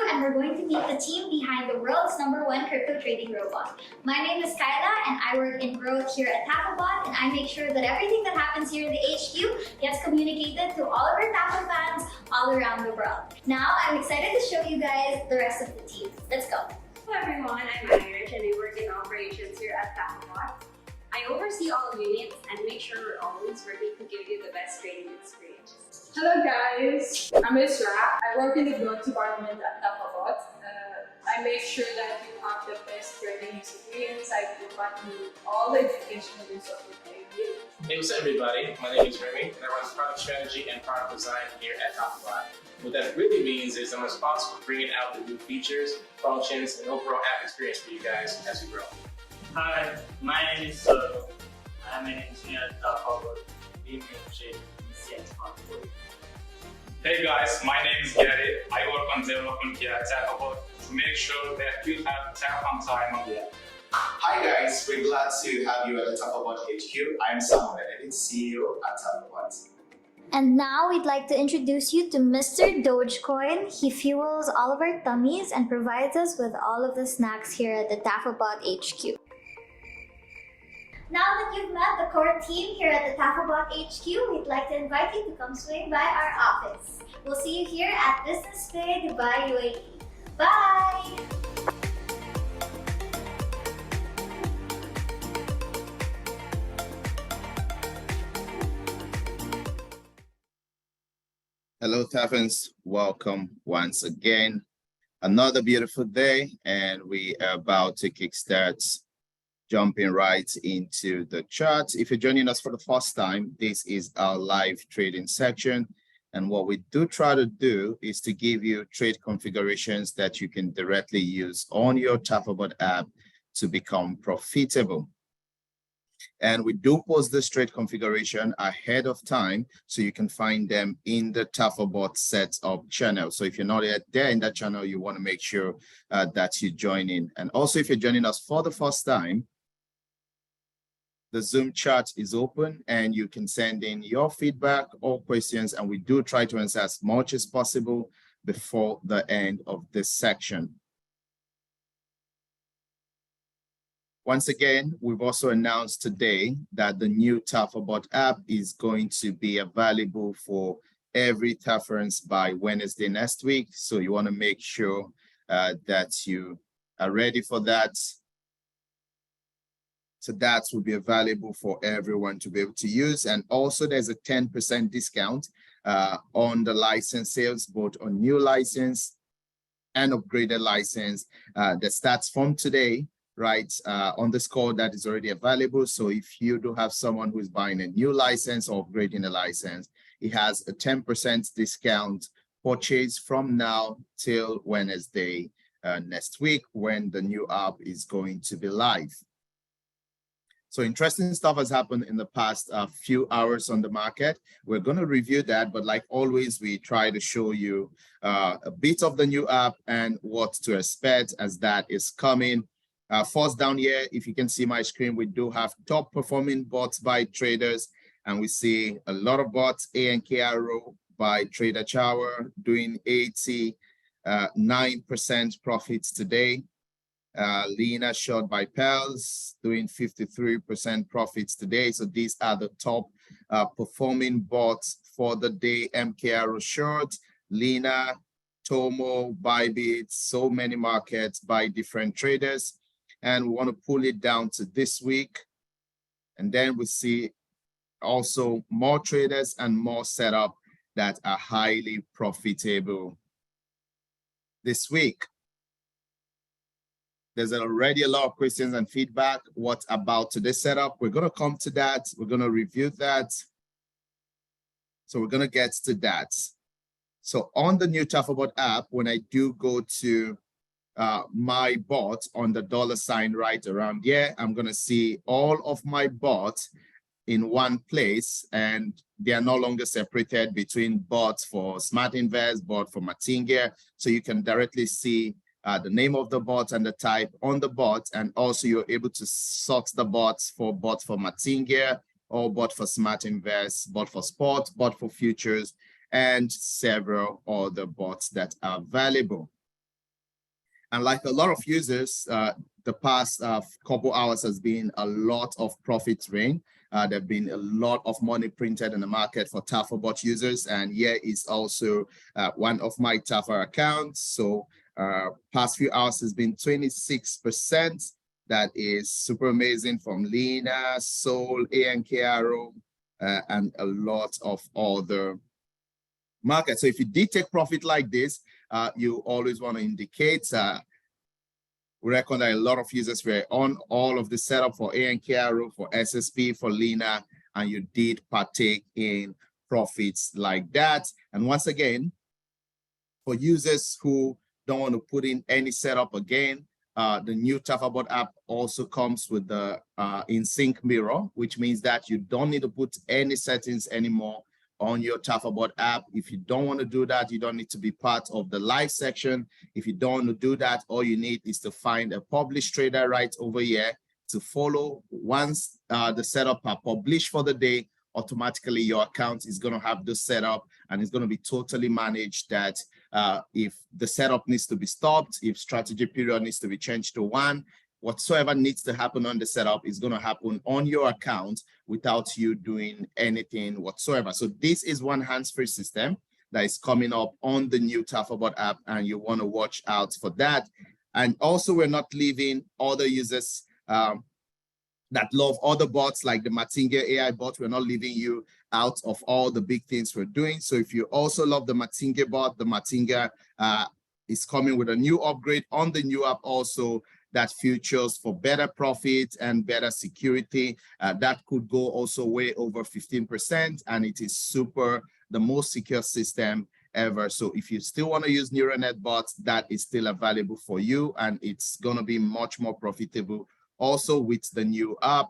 and we're going to meet the team behind the world's #1 crypto trading robot. My name is Kyla, and I work in growth here at Tafabot, and I make sure that everything that happens here in the HQ gets communicated to all of our Tafa fans all around the world. Now, I'm excited to show you guys the rest of the team. Let's go. Hello everyone, I'm Irish and I work in operations here at Tafabot. I oversee all units and make sure we're always working to give you the best trading experience. Hello guys, I'm Isra. I work in the growth department at Tafabot. I make sure that you have the best trading experience. I provide you all the educational resources I give. Hey, what's up everybody? My name is Remy and I run product strategy and product design here at Tafabot. What that really means is I'm responsible for bringing out the new features, functions, and overall app experience for you guys as we grow. Hi, my name is Solo. I'm an engineer at Tafabot. We make trading easy and smart for you. Hey guys, my name is Gary. I work on development here at Tafabot to make sure that you have tap on time on the app. Hi guys, we're glad to have you at the Tafabot HQ. I'm Samuel, CEO at Tafabot. And now we'd like to introduce you to Mr. Dogecoin. He fuels all of our tummies and provides us with all of the snacks here at the Tafabot HQ. Now that you've met the core team here at the Tafabot HQ, we'd like to invite you to come swing by our office. We'll see you here at Business Bay, Dubai, UAE. Bye! Hello, Tafans. Welcome once again. Another beautiful day, and we are about to kickstart, jumping right into the charts. If you're joining us for the first time, this is our live trading section. And what we do try to do is to give you trade configurations that you can directly use on your Tafabot app to become profitable. And we do post this trade configuration ahead of time, so you can find them in the Tafabot setup channel. So if you're not yet there in that channel, you want to make sure that you join in. And also, if you're joining us for the first time, the Zoom chat is open and you can send in your feedback or questions, and we do try to answer as much as possible before the end of this section. Once again, we've also announced today that the new Tafabot app is going to be available for every Taference by Wednesday next week. So you want to make sure that you are ready for that. So that will be available for everyone to be able to use. And also there's a 10% discount on the license sales, both on new license and upgraded license that starts from today, right, on the score that is already available. So if you do have someone who is buying a new license or upgrading a license, it has a 10% discount purchase from now till Wednesday next week, when the new app is going to be live. So interesting stuff has happened in the past few hours on the market. We're going to review that, but like always, we try to show you a bit of the new app and what to expect as that is coming. First down here, if you can see my screen, we do have top performing bots by traders, and we see a lot of bots. ANKRO by Trader Chower doing 89% profits today. Lena short by Pels doing 53% profits today. So these are the top performing bots for the day. MKRO short, Lena, Tomo, Bybit, so many markets by different traders. And we want to pull it down to this week. And then we see also more traders and more setup that are highly profitable this week. There's already a lot of questions and feedback. What about today's setup? We're going to come to that. We're going to review that. So we're going to get to that. So on the new Tafabot app, when I do go to my bot on the $ right around here, I'm going to see all of my bots in one place, and they are no longer separated between bots for Smart Invest, bot for Matinga. So you can directly see the name of the bot and the type on the bot, and also you're able to sort the bots for bot for Matinga or bot for Smart Invest, bot for Sport, bot for Futures, and several other bots that are valuable. And like a lot of users, the past couple hours has been a lot of profit rain. There have been a lot of money printed in the market for Tafabot users. And here is also one of my Tafa accounts. So past few hours has been 26%. That is super amazing from Lena, Soul, ANKRO, and a lot of other markets. So if you did take profit like this, you always want to indicate. We reckon that a lot of users were on all of the setup for ANKRO, for SSP, for Lena, and you did partake in profits like that. And once again, for users who don't want to put in any setup again, the new Tafabot app also comes with the in-sync mirror, which means that you don't need to put any settings anymore on your Tafabot app. If you don't want to do that, you don't need to be part of the live section. If you don't want to do that, all you need is to find a published trader right over here to follow. Once the setup are published for the day, automatically your account is going to have this setup and it's going to be totally managed that if the setup needs to be stopped, if strategy period needs to be changed to 1, whatsoever needs to happen on the setup is going to happen on your account without you doing anything whatsoever. So this is one hands-free system that is coming up on the new Tafabot app, and you want to watch out for that. And also, we're not leaving other users that love other bots like the Matinga AI bot. We're not leaving you out of all the big things we're doing. So if you also love the Matinga bot, the Matinga is coming with a new upgrade on the new app also that features for better profit and better security. That could go also way over 15%, and it is the most secure system ever. So if you still want to use neural net bots, that is still available for you, and it's going to be much more profitable also with the new app.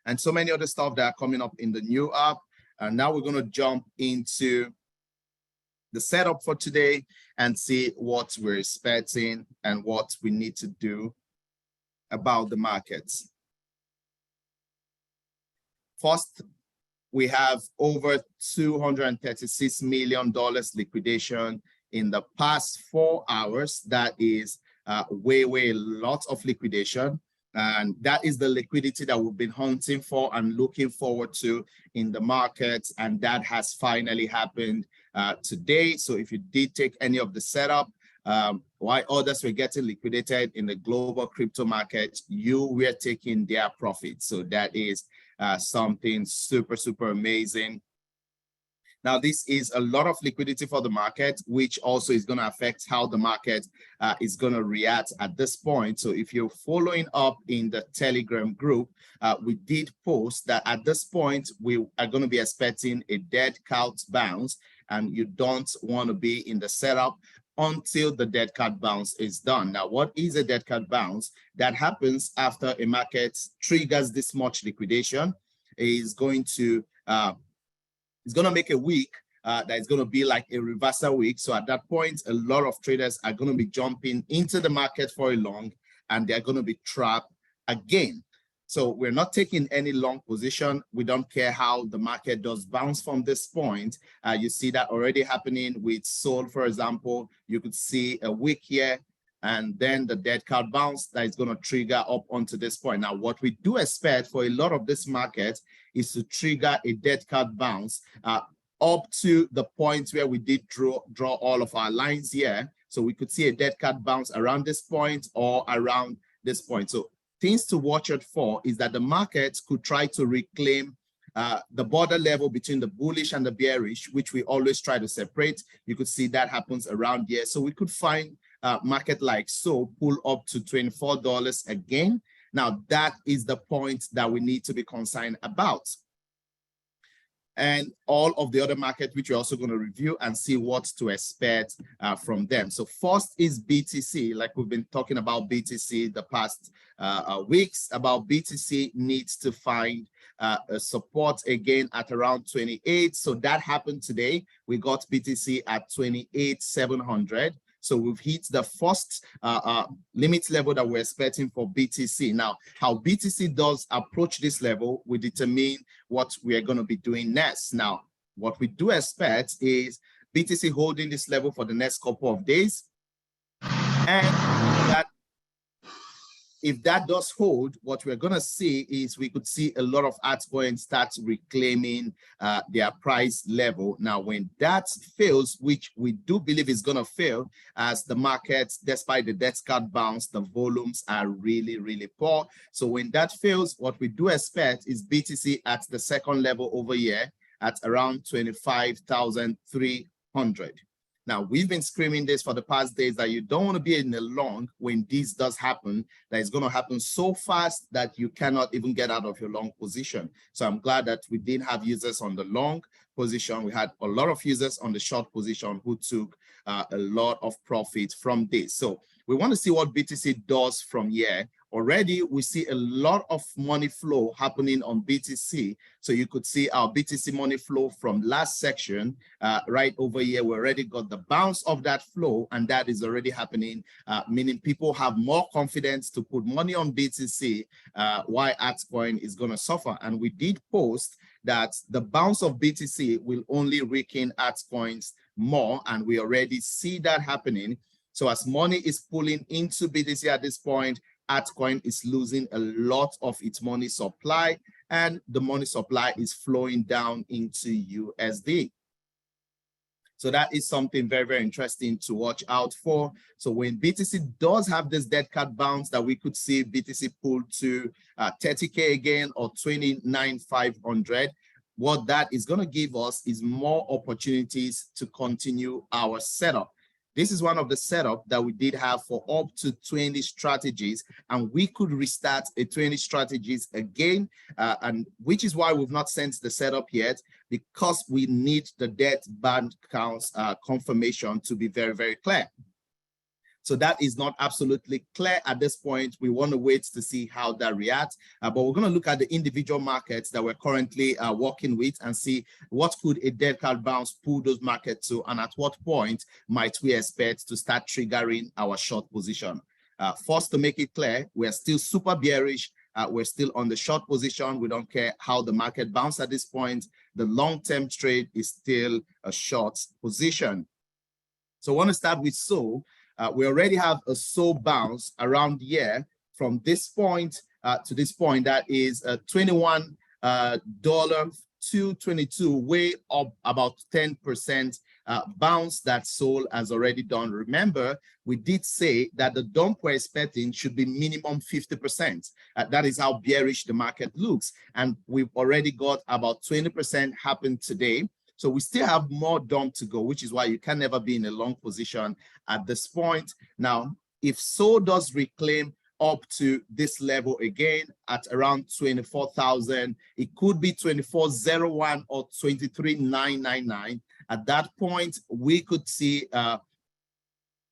And so many other stuff that are coming up in the new app. And now we're going to jump into the setup for today and see what we're expecting and what we need to do about the markets. First, we have over $236 million liquidation in the past 4 hours. That is way lots of liquidation. And that is the liquidity that we've been hunting for and looking forward to in the markets. And that has finally happened today. So if you did take any of the setup, while others were getting liquidated in the global crypto market, you were taking their profits. So that is something super amazing. Now, this is a lot of liquidity for the market, which also is going to affect how the market is going to react at this point. So if you're following up in the Telegram group, we did post that at this point, we are going to be expecting a dead cat bounce, and you don't want to be in the setup until the dead cat bounce is done. Now, what is a dead cat bounce? That happens after a market triggers this much liquidation. Is going to it's going to make a week that is going to be like a reversal week. So at that point, a lot of traders are going to be jumping into the market for a long, and they're going to be trapped again. So we're not taking any long position. We don't care how the market does bounce from this point. You see that already happening with Sol, for example. You could see a week here, and then the dead cat bounce that is going to trigger up onto this point. Now, what we do expect for a lot of this market is to trigger a dead cat bounce up to the point where we did draw all of our lines here. So we could see a dead cat bounce around this point or around this point. So things to watch out for is that the market could try to reclaim the border level between the bullish and the bearish, which we always try to separate. You could see that happens around here. So we could find market like so pull up to $24 again. Now, that is the point that we need to be concerned about. And all of the other markets, which we're also going to review and see what to expect from them. So first is BTC. Like we've been talking about BTC the past weeks, about BTC needs to find a support again at around 28. So that happened today. We got BTC at 28,700. So we've hit the first limit level that we're expecting for BTC. Now, how BTC does approach this level will determine what we are going to be doing next. Now, what we do expect is BTC holding this level for the next couple of days And that if that does hold, what we're going to see is we could see a lot of altcoins start reclaiming their price level. Now, when that fails, which we do believe is going to fail, as the markets, despite the death card bounce, the volumes are really, really poor. So when that fails, what we do expect is BTC at the second level over here at around 25,300. Now, we've been screaming this for the past days that you don't want to be in the long when this does happen, that it's going to happen so fast that you cannot even get out of your long position. So I'm glad that we didn't have users on the long position. We had a lot of users on the short position who took a lot of profit from this. So we want to see what BTC does from here. Already, we see a lot of money flow happening on BTC. So you could see our BTC money flow from last section right over here. We already got the bounce of that flow, and that is already happening, meaning people have more confidence to put money on BTC, while altcoin is going to suffer. And we did post that the bounce of BTC will only weaken altcoins more, and we already see that happening. So as money is pulling into BTC at this point, altcoin is losing a lot of its money supply, and the money supply is flowing down into USD. So that is something very, very interesting to watch out for. So when BTC does have this dead cat bounce that we could see BTC pull to 30K again or 29,500, what that is going to give us is more opportunities to continue our setup. This is one of the setup that we did have for up to 20 strategies, and we could restart a 20 strategies again, and which is why we've not sent the setup yet, because we need the debt band counts confirmation to be very, very clear. So that is not absolutely clear at this point. We want to wait to see how that reacts, but we're going to look at the individual markets that we're currently working with and see what could a dead cat bounce pull those markets to, and at what point might we expect to start triggering our short position. First, to make it clear, we're still super bearish. We're still on the short position. We don't care how the market bounces at this point. The long-term trade is still a short position. So I want to start with SOL. We already have a SOL bounce around here from this point to this point. That is $21 to 22, way up about 10% bounce that SOL has already done. Remember, we did say that the dump we're expecting should be minimum 50%. That is how bearish the market looks. And we've already got about 20% happen today. So we still have more dump to go, which is why you can never be in a long position at this point. Now, if SOL does reclaim up to this level again at around 24,000, it could be 24,01 or 23,999. At that point, we could see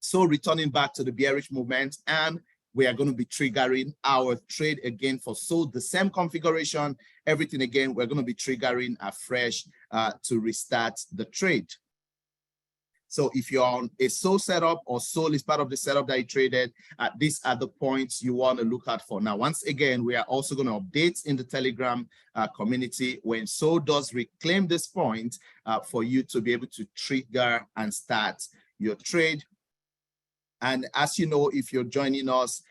SOL returning back to the bearish movement, and we are going to be triggering our trade again for SOL. The same configuration, everything again, we're going to be triggering afresh to restart the trade. So if you're on a SOL setup or SOL is part of the setup that you traded, these are the points you want to look at for. Now, once again, we are also going to update in the Telegram community when SOL does reclaim this point for you to be able to trigger and start your trade. And as you know, if you're joining us,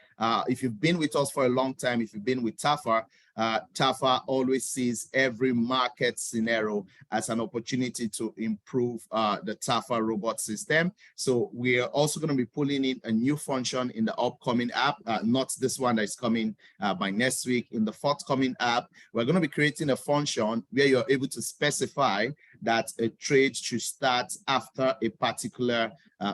if you've been with us for a long time, if you've been with Tafa, Tafa always sees every market scenario as an opportunity to improve the Tafa robot system. So we are also going to be pulling in a new function in the upcoming app, not this one that is coming by next week. In the forthcoming app, we're going to be creating a function where you're able to specify that a trade should start after a particular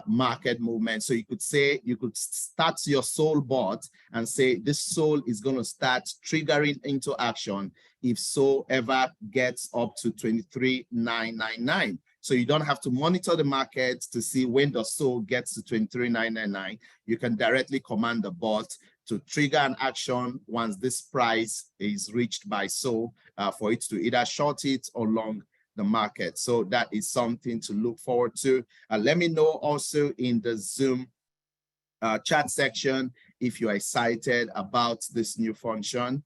market movement. So you could say, you could start your SOL bot and say this SOL is going to start triggering into action if SOL ever gets up to 23,999. So you don't have to monitor the market to see when the SOL gets to 23,999. You can directly command the bot to trigger an action once this price is reached by SOL for it to either short it or long the market. So that is something to look forward to. Let me know also in the Zoom chat section if you are excited about this new function.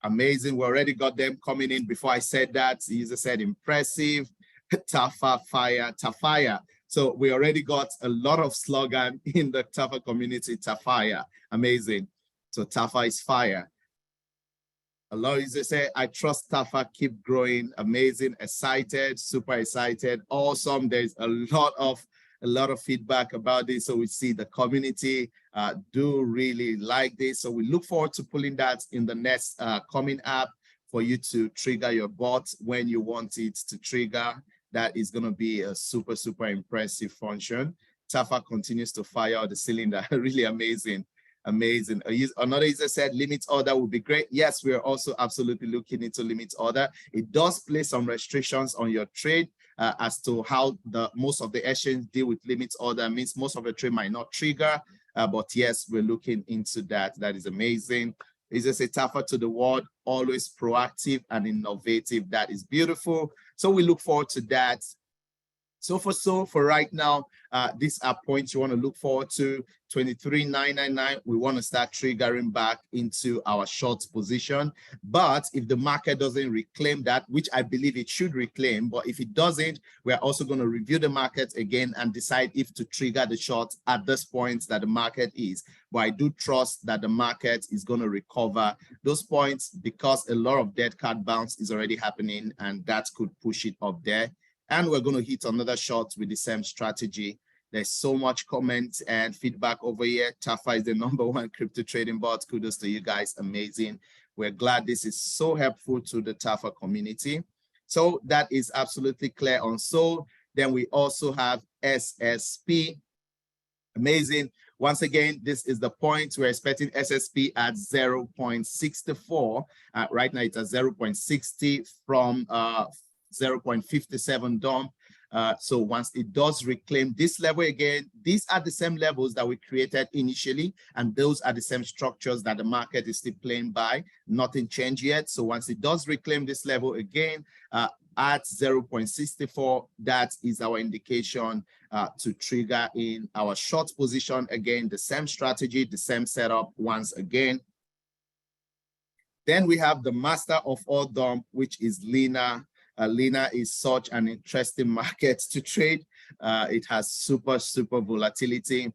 Amazing. We already got them coming in. Before I said that, the user said impressive. Tafa fire, Tafaya. So we already got a lot of slogan in the Tafa community, Tafire, amazing. So Tafa is fire. A lot of users say, I trust Tafa, keep growing, amazing, excited, super excited, awesome. There's a lot of feedback about this. So we see the community do really like this. So we look forward to pulling that in the next coming app for you to trigger your bot when you want it to trigger. That is going to be a super, super impressive function. Tafa continues to fire out the cylinder. Really amazing. Amazing. Another user said limit order would be great. Yes, we're also absolutely looking into limit order. It does place some restrictions on your trade as to how most of the exchanges deal with limit order. Means most of the trade might not trigger, but yes, we're looking into that. That is amazing. Is just a Tafa to the world, always proactive and innovative. That is beautiful. So we look forward to that. So for right now, these are points you want to look forward to. 23,999, we want to start triggering back into our short position. But if the market doesn't reclaim that, which I believe it should reclaim, but if it doesn't, we're also going to review the market again and decide if to trigger the short at this point that the market is. But I do trust that the market is going to recover those points because a lot of dead cat bounce is already happening, and that could push it up there. And we're going to hit another shot with the same strategy. There's so much comment and feedback over here. Tafa is the #1 crypto trading bot. Kudos to you guys. Amazing. We're glad this is so helpful to the Tafa community. So that is absolutely clear on Sol. Then we also have SSP. Amazing. Once again, this is the point. We're expecting SSP at 0.64. Right now it's at 0.60 from 0.57 dump. So once it does reclaim this level again, these are the same levels that we created initially, and those are the same structures that the market is still playing by. Nothing changed yet. So once it does reclaim this level again at 0.64, that is our indication to trigger in our short position. Again, the same strategy, the same setup once again. Then we have the master of all dump, which is Lina. Lina is such an interesting market to trade. It has super volatility.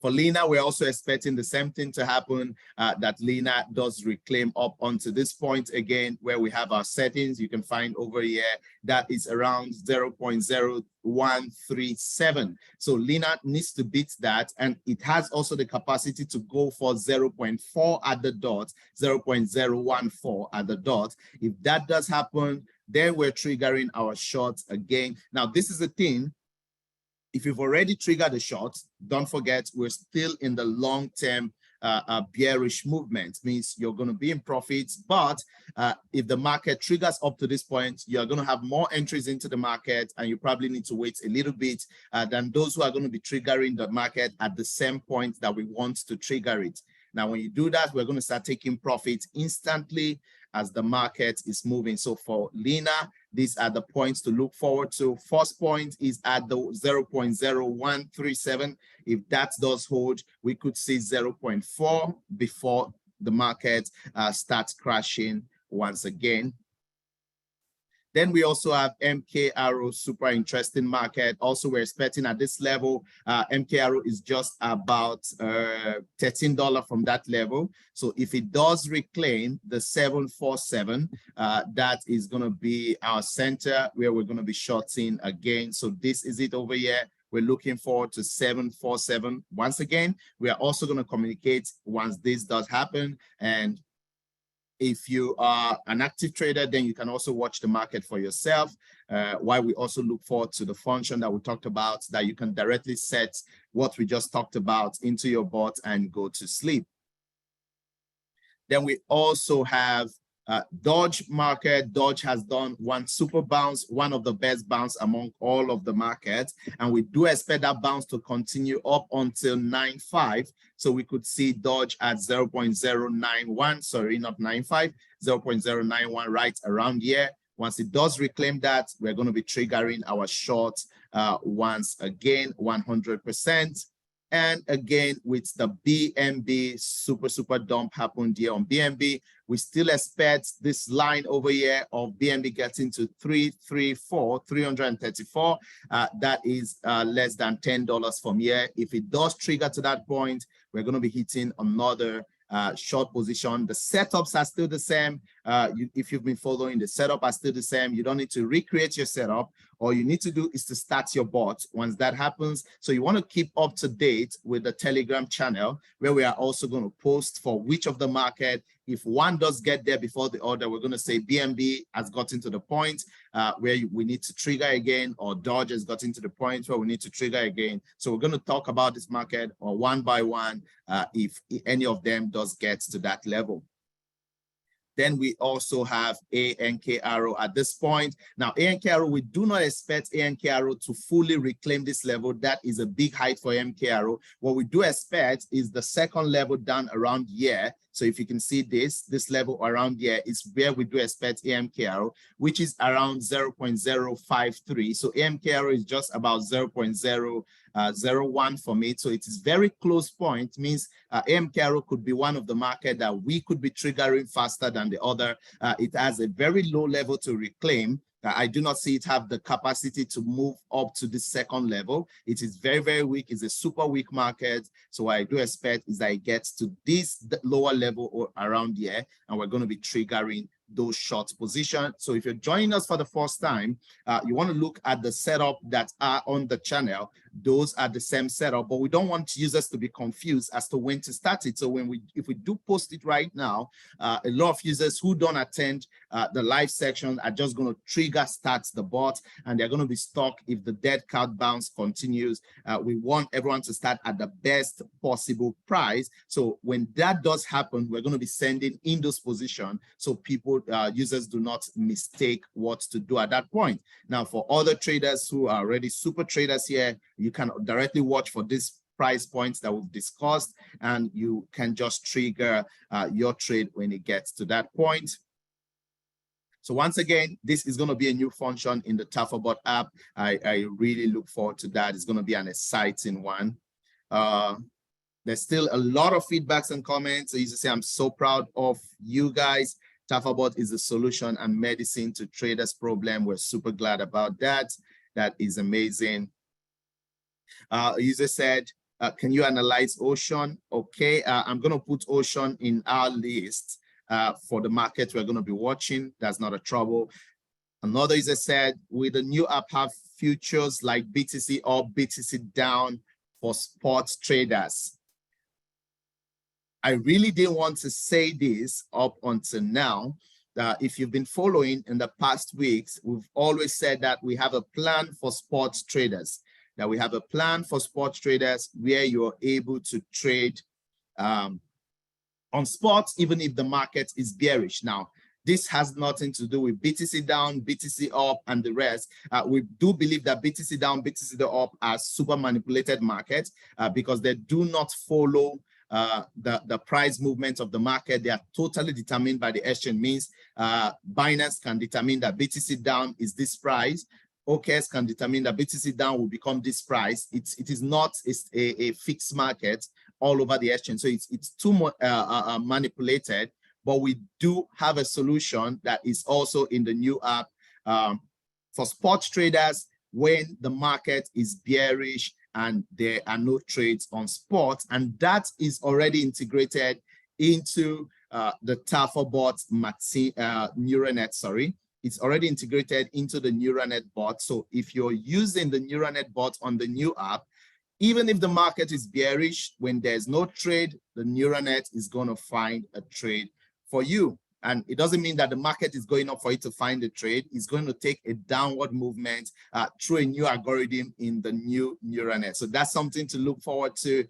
For Lina, we're also expecting the same thing to happen, that Lina does reclaim up onto this point again, where we have our settings. You can find over here that is around 0.0137. So Lina needs to beat that, and it has also the capacity to go for 0.4 at the dot, 0.014 at the dot. If that does happen, then we're triggering our shorts again. Now, this is the thing. If you've already triggered the short, don't forget we're still in the long-term bearish movement. Means you're going to be in profits, but if the market triggers up to this point, you're going to have more entries into the market, and you probably need to wait a little bit than those who are going to be triggering the market at the same point that we want to trigger it. Now, when you do that, we're going to start taking profits instantly as the market is moving. So for Lina, these are the points to look forward to. First point is at the 0.0137. If that does hold, we could see 0.4 before the market starts crashing once again. Then we also have MK Arrow, super interesting market. Also, we're expecting at this level, MK Arrow is just about $13 from that level. So if it does reclaim the 747, that is going to be our center where we're going to be shorting again. So this is it over here. We're looking forward to 747. Once again, we are also going to communicate once this does happen. And if you are an active trader, then you can also watch the market for yourself. While we also look forward to the function that we talked about, that you can directly set what we just talked about into your bot and go to sleep. Then we also have Dodge market. Dodge has done one super bounce, one of the best bounce among all of the markets. And we do expect that bounce to continue up until 9.5. So we could see Dodge at 0.091, sorry, not 95, 0.091 right around here. Once it does reclaim that, we're going to be triggering our short once again, 100%. And again, with the BNB super dump happened here on BNB, we still expect this line over here of BNB getting to 334. That is less than $10 from here. If it does trigger to that point, we're going to be hitting another short position. The setups are still the same. If you've been following, the setup are still the same. You don't need to recreate your setup. All you need to do is to start your bot once that happens. So you want to keep up to date with the Telegram channel, where we are also going to post for which of the market. If one does get there before the other, we're going to say BNB has gotten to the point where we need to trigger again, or Dodge has gotten to the point where we need to trigger again. So we're going to talk about this market or one by one if any of them does get to that level. Then we also have ANK arrow at this point. Now, ANK arrow, we do not expect ANK arrow to fully reclaim this level. That is a big height for ANK arrow. What we do expect is the second level down around here. So if you can see this level around here is where we do expect AMK arrow, which is around 0.053. So AMK arrow is just about 0.001 for me. So it is very close point, means AMK arrow could be one of the market that we could be triggering faster than the other. It has a very low level to reclaim. I do not see it have the capacity to move up to the second level. It is very, very weak. It's a super weak market. So what I do expect is that it gets to this lower level or around here, and we're going to be triggering those short positions. So if you're joining us for the first time, you want to look at the setup that are on the channel. Those are the same setup, but we don't want users to be confused as to when to start it. So if we do post it right now, a lot of users who don't attend the live section are just going to trigger start the bot, and they're going to be stuck if the dead cat bounce continues. We want everyone to start at the best possible price. So when that does happen, we're going to be sending in those positions so people, users do not mistake what to do at that point. Now, for other traders who are already super traders here, you can directly watch for this price points that we've discussed, and you can just trigger your trade when it gets to that point. So once again, this is going to be a new function in the Tafabot app. I really look forward to that. It's going to be an exciting one. There's still a lot of feedbacks and comments. As you say, I'm so proud of you guys. Tafabot is the solution and medicine to traders' problem. We're super glad about that. That is amazing. User said, can you analyze Ocean? Okay, I'm going to put Ocean in our list for the market we're going to be watching. That's not a trouble. Another user said, with the new app have futures like BTC up, BTC down for sports traders? I really didn't want to say this up until now. If you've been following in the past weeks, we've always said that we have a plan for sports traders. That we have a plan for sports traders where you're able to trade on sports, even if the market is bearish. Now, this has nothing to do with BTC down, BTC up, and the rest. We do believe that BTC down, BTC up are super manipulated markets because they do not follow the price movement of the market. They are totally determined by the exchange. Means Binance can determine that BTC down is this price. OKS can determine that BTC down will become this price. It is not a fixed market all over the exchange. So it's too much manipulated, but we do have a solution that is also in the new app for sports traders when the market is bearish and there are no trades on sports, and that is already integrated into the Tafabot neural net, sorry. It's already integrated into the neural net bot. So if you're using the neural net bot on the new app, even if the market is bearish, when there's no trade, the neural net is going to find a trade for you. And it doesn't mean that the market is going up for it to find a trade. It's going to take a downward movement through a new algorithm in the new neural net. So that's something to look forward to.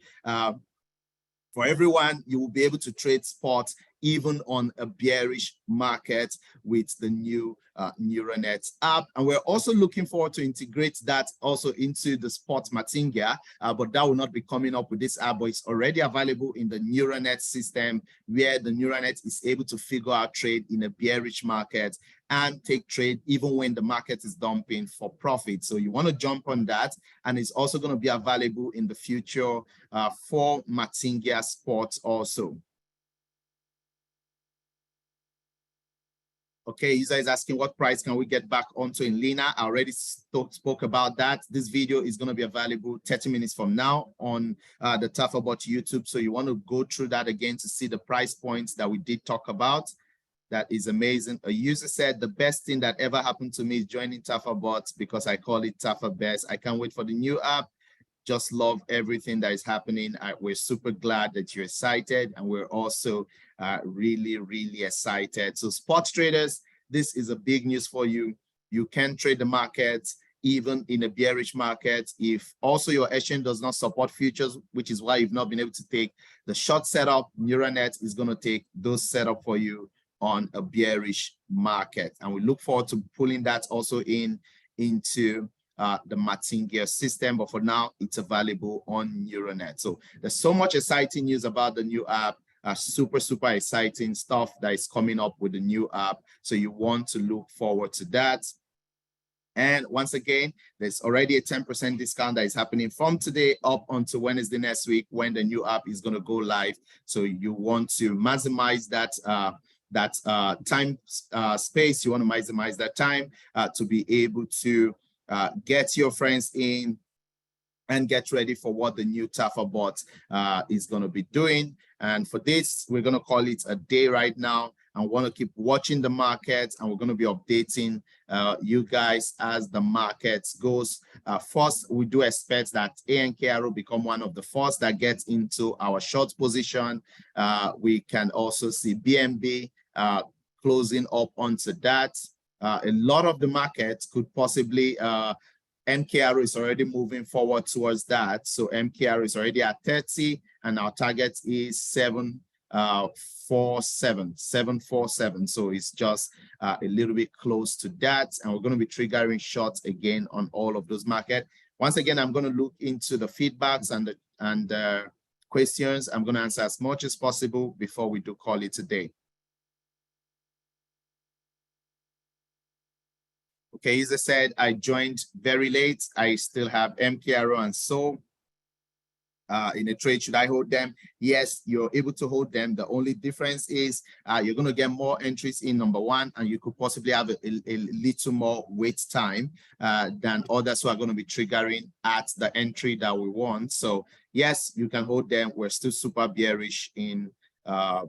For everyone, you will be able to trade spots even on a bearish market with the new Neuronet app. And we're also looking forward to integrate that also into the Spot Matinga, but that will not be coming up with this app, but it's already available in the Neuronet system, where the Neuronet is able to figure out trade in a bearish market and take trade even when the market is dumping for profit. So you want to jump on that, and it's also going to be available in the future for Matinga Spot also. Okay, user is asking what price can we get back onto in Lena. I already spoke about that. This video is going to be available 30 minutes from now on the Tafabot YouTube. So you want to go through that again to see the price points that we did talk about. That is amazing. A user said the best thing that ever happened to me is joining Tafabot because I call it Tafabest. I can't wait for the new app. Just love everything that is happening. We're super glad that you're excited, and we're also really, really excited. So sports traders, this is a big news for you. You can trade the market even in a bearish market. If also your exchange does not support futures, which is why you've not been able to take the short setup, Neuronet is going to take those setup for you on a bearish market. And we look forward to pulling that also into the Matinga system, but for now it's available on Neuronet. So there's so much exciting news about the new app, super exciting stuff that is coming up with the new app. So you want to look forward to that. And once again, there's already a 10% discount that is happening from today up until Wednesday next week when the new app is going to go live. So you want to maximize that time space. You want to maximize that time to be able to get your friends in and get ready for what the new Tafabot is going to be doing. And for this, we're going to call it a day right now, and want to keep watching the market, and we're going to be updating you guys as the market goes. First, we do expect that ANKR will become one of the first that gets into our short position. We can also see BNB closing up onto that. A lot of the markets could possibly, MKR is already moving forward towards that. So MKR is already at 30, and our target is 747. So it's just a little bit close to that. And we're going to be triggering shorts again on all of those markets. Once again, I'm going to look into the feedbacks and the questions. I'm going to answer as much as possible before we do call it a day. Okay, as I said, I joined very late. I still have MKRO and so in a trade. Should I hold them? Yes, you're able to hold them. The only difference is you're going to get more entries in number one, and you could possibly have a little more wait time than others who are going to be triggering at the entry that we want. So yes, you can hold them. We're still super bearish in the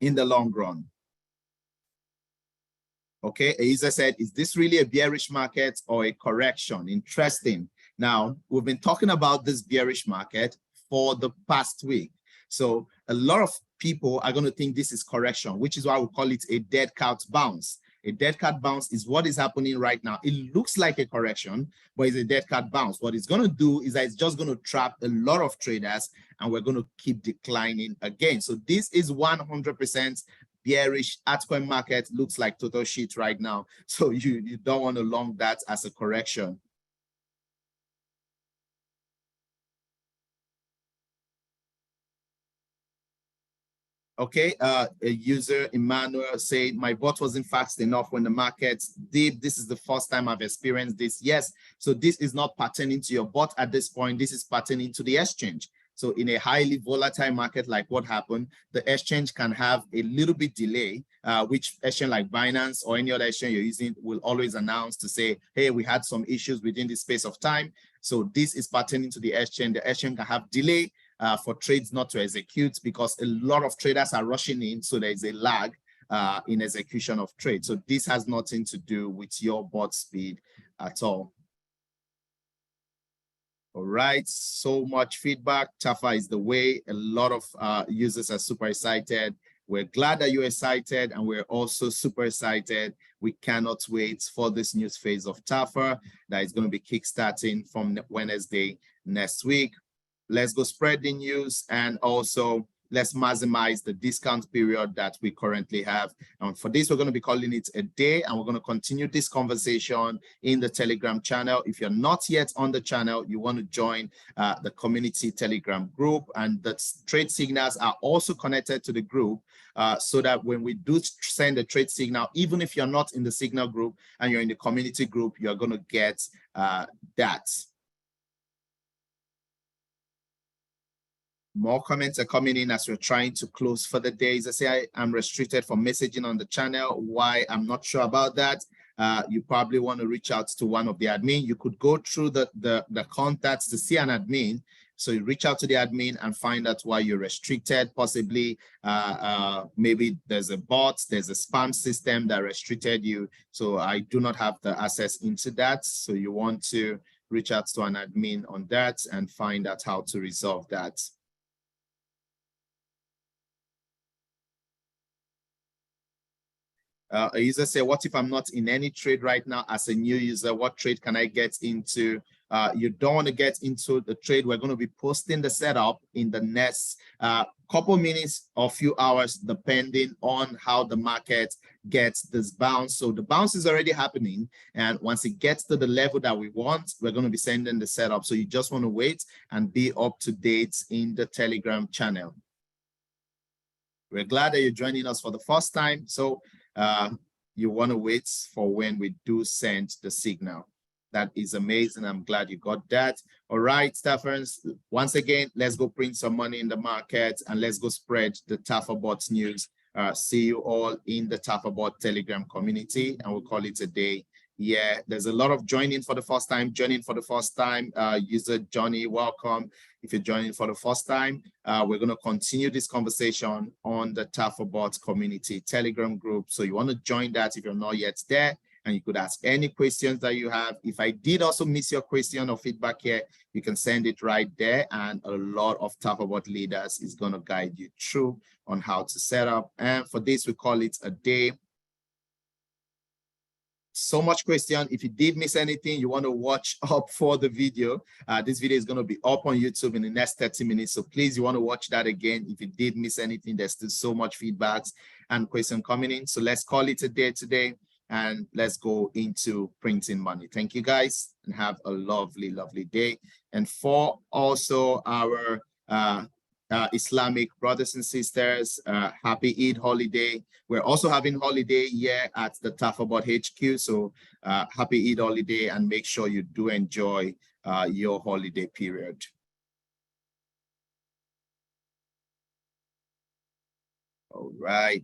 long run. Okay, Aiza said, is this really a bearish market or a correction? Interesting. Now, we've been talking about this bearish market for the past week. So a lot of people are going to think this is correction, which is why we call it a dead cat bounce. A dead cat bounce is what is happening right now. It looks like a correction, but it's a dead cat bounce. What it's going to do is that it's just going to trap a lot of traders, and we're going to keep declining again. So this is 100% bearish. Altcoin market looks like total shit right now. So you don't want to long that as a correction. Okay, a user, Emmanuel, said, my bot wasn't fast enough when the market dipped. This is the first time I've experienced this. Yes, so this is not pertaining to your bot at this point. This is pertaining to the exchange. So in a highly volatile market like what happened, the exchange can have a little bit delay, which exchange like Binance or any other exchange you're using will always announce to say, hey, we had some issues within this space of time. So this is pertaining to the exchange. The exchange can have delay for trades not to execute because a lot of traders are rushing in. So there is a lag in execution of trade. So this has nothing to do with your bot speed at all. All right, so much feedback. Tafa is the way. A lot of users are super excited. We're glad that you're excited, and we're also super excited. We cannot wait for this news phase of Tafa that is going to be kickstarting from Wednesday next week. Let's go spread the news and also let's maximize the discount period that we currently have. And for this, we're going to be calling it a day, and we're going to continue this conversation in the Telegram channel. If you're not yet on the channel, you want to join the community Telegram group, and the trade signals are also connected to the group so that when we do send a trade signal, even if you're not in the signal group and you're in the community group, you're going to get that. More comments are coming in as we're trying to close for the day. I say I'm restricted from messaging on the channel. Why? I'm not sure about that. You probably want to reach out to one of the admin. You could go through the contacts to see an admin. So you reach out to the admin and find out why you're restricted. Possibly, maybe there's a bot, there's a spam system that restricted you. So I do not have the access into that. So you want to reach out to an admin on that and find out how to resolve that. A user say, what if I'm not in any trade right now as a new user? What trade can I get into? You don't want to get into the trade. We're going to be posting the setup in the next couple minutes or few hours, depending on how the market gets this bounce. So the bounce is already happening. And once it gets to the level that we want, we're going to be sending the setup. So you just want to wait and be up to date in the Telegram channel. We're glad that you're joining us for the first time. So you want to wait for when we do send the signal. That is amazing. I'm glad you got that. All right, staffers, once again, let's go print some money in the market and let's go spread the Tafabot news. See you all in the Tafabot Telegram community, and we'll call it a day. Yeah, there's a lot of joining for the first time. User Johnny, welcome. If you're joining for the first time, we're going to continue this conversation on the Tafabot community Telegram group. So you want to join that if you're not yet there, and you could ask any questions that you have. If I did also miss your question or feedback here, you can send it right there, and a lot of Tafabot leaders is going to guide you through on how to set up. And for this, we call it a day. So much question. If you did miss anything, you want to watch up for the video. This video is going to be up on YouTube in the next 30 minutes. So please, you want to watch that again. If you did miss anything, there's still so much feedbacks and question coming in. So let's call it a day today, and let's go into printing money. Thank you guys, and have a lovely, lovely day. And for also our Islamic brothers and sisters, happy Eid holiday. We're also having holiday here at the Tafabot HQ. So happy Eid holiday, and make sure you do enjoy your holiday period. All right.